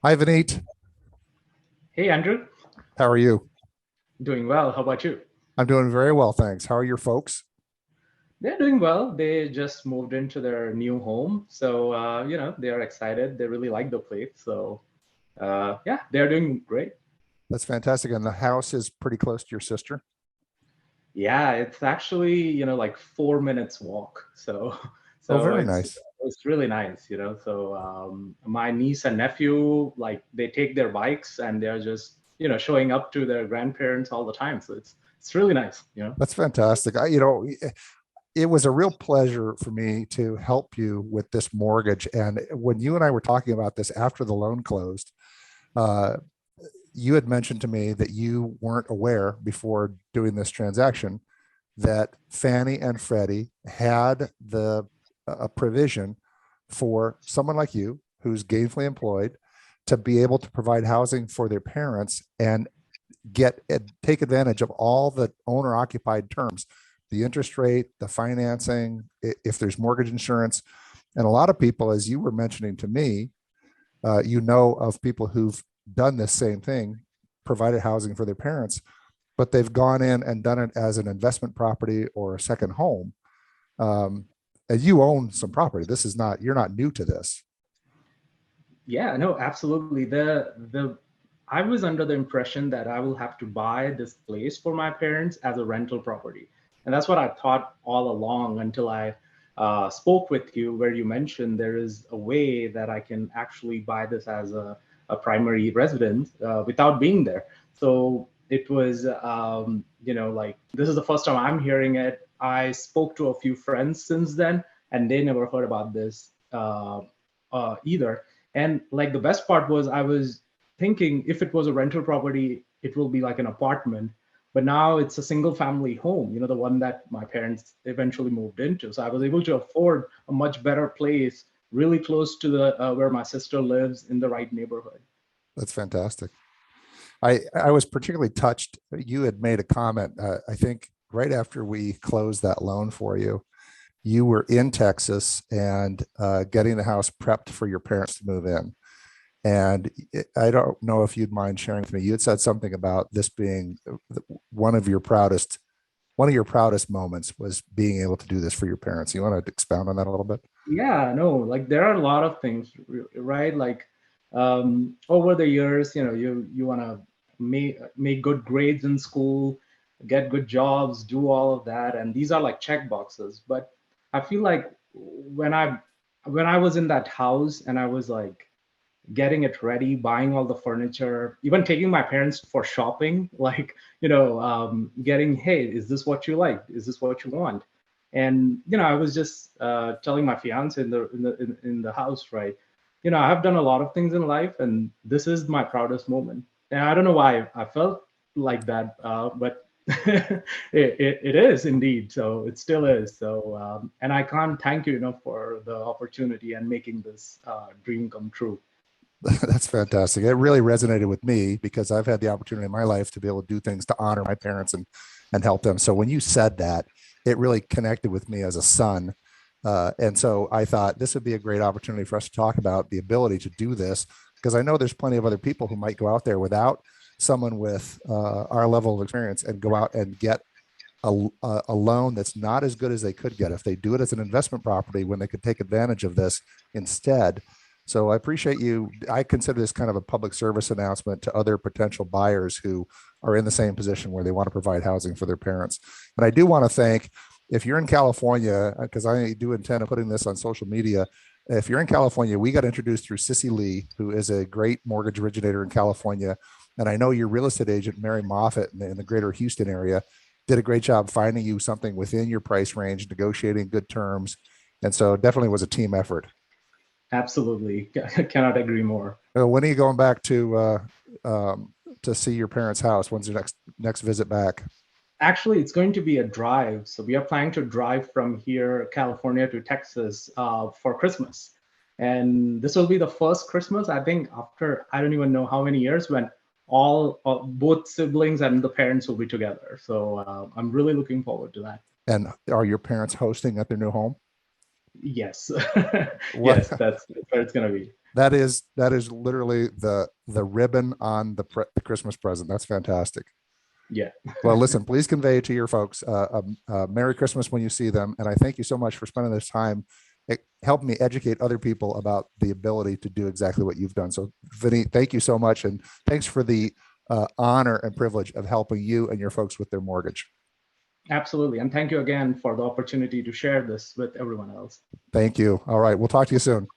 Hi, Vinit. Hey, Andrew. How are you? Doing well. How about you? I'm doing very well, thanks. How are your folks? They're doing well. They just moved into their new home. So, they are excited. They really like the place. So, yeah, they're doing great. That's fantastic. And the house is pretty close to your sister. Yeah, it's actually, like 4 minutes walk. So, Oh, so very it's nice. it's really nice. So, my niece and nephew, like they take their bikes and they're just, showing up to their grandparents all the time. So it's really nice. That's fantastic. It was a real pleasure for me to help you with this mortgage. And when you and I were talking about this after the loan closed, uh, you had mentioned to me that you weren't aware before doing this transaction that Fannie and Freddie had the a provision for someone like you who's gainfully employed to be able to provide housing for their parents and take advantage of all the owner occupied terms, the interest rate, the financing, if there's mortgage insurance. And a lot of people, as you were mentioning to me, you know of people who've done this same thing, provided housing for their parents, but they've gone in and done it as an investment property or a second home. Um, and you own some property. This is not, you're not new to this. Yeah, no, absolutely. The I was under the impression that I will have to buy this place for my parents as a rental property. And that's what I thought all along until I spoke with you, where you mentioned there is a way that I can actually buy this as a primary residence without being there. So it was, like this is the first time I'm hearing it. I spoke to a few friends since then, and they never heard about this either. And like the best part was I was thinking if it was a rental property, it will be like an apartment. But now it's a single family home, the one that my parents eventually moved into. So I was able to afford a much better place, really close to the where my sister lives in the right neighborhood. That's fantastic. I was particularly touched. You had made a comment, I think right after we closed that loan for you, you were in Texas and getting the house prepped for your parents to move in. And I don't know if you'd mind sharing with me. You had said something about this being one of your proudest, one of your proudest moments was being able to do this for your parents. You want to expound on that a little bit? Yeah, no, like there are a lot of things, right? Like over the years, you want to make good grades in school, get good jobs, do all of that, and these are like check boxes. But I feel like when I was in that house and I was like getting it ready, buying all the furniture, even taking my parents for shopping, like, getting, hey, is this what you like? Is this what you want? And, I was just telling my fiance in the house, right? I've done a lot of things in life, and this is my proudest moment. And I don't know why I felt like that, but it is indeed. So it still is. So, and I can't thank you enough for the opportunity and making this dream come true. That's fantastic. It really resonated with me because I've had the opportunity in my life to be able to do things to honor my parents and help them. So when you said that, it really connected with me as a son. And so I thought this would be a great opportunity for us to talk about the ability to do this because I know there's plenty of other people who might go out there without someone with our level of experience and go out and get a loan that's not as good as they could get if they do it as an investment property when they could take advantage of this instead. So I appreciate you. I consider this kind of a public service announcement to other potential buyers who are in the same position where they want to provide housing for their parents. And I do want to thank, if you're in California, because I do intend on putting this on social media. If you're in California, we got introduced through Sissy Lee, who is a great mortgage originator in California. And I know your real estate agent, Mary Moffett, in the greater Houston area, did a great job finding you something within your price range, negotiating good terms. And so definitely was a team effort. Absolutely. Cannot agree more. When are you going back to see your parents' house? When's your next visit back? Actually, it's going to be a drive. So we are planning to drive from here, California, to Texas for Christmas. And this will be the first Christmas, I think, after I don't even know how many years when all both siblings and the parents will be together. So I'm really looking forward to that. And are your parents hosting at their new home? Yes. What Yes, that's where it's going to be. that is literally the ribbon on the Christmas present. That's fantastic. Yeah. Well, listen, please convey to your folks Merry Christmas when you see them. And I thank you so much for spending this time helping me educate other people about the ability to do exactly what you've done. So, Vinny, thank you so much. And thanks for the honor and privilege of helping you and your folks with their mortgage. Absolutely. And thank you again for the opportunity to share this with everyone else. Thank you. All right. We'll talk to you soon.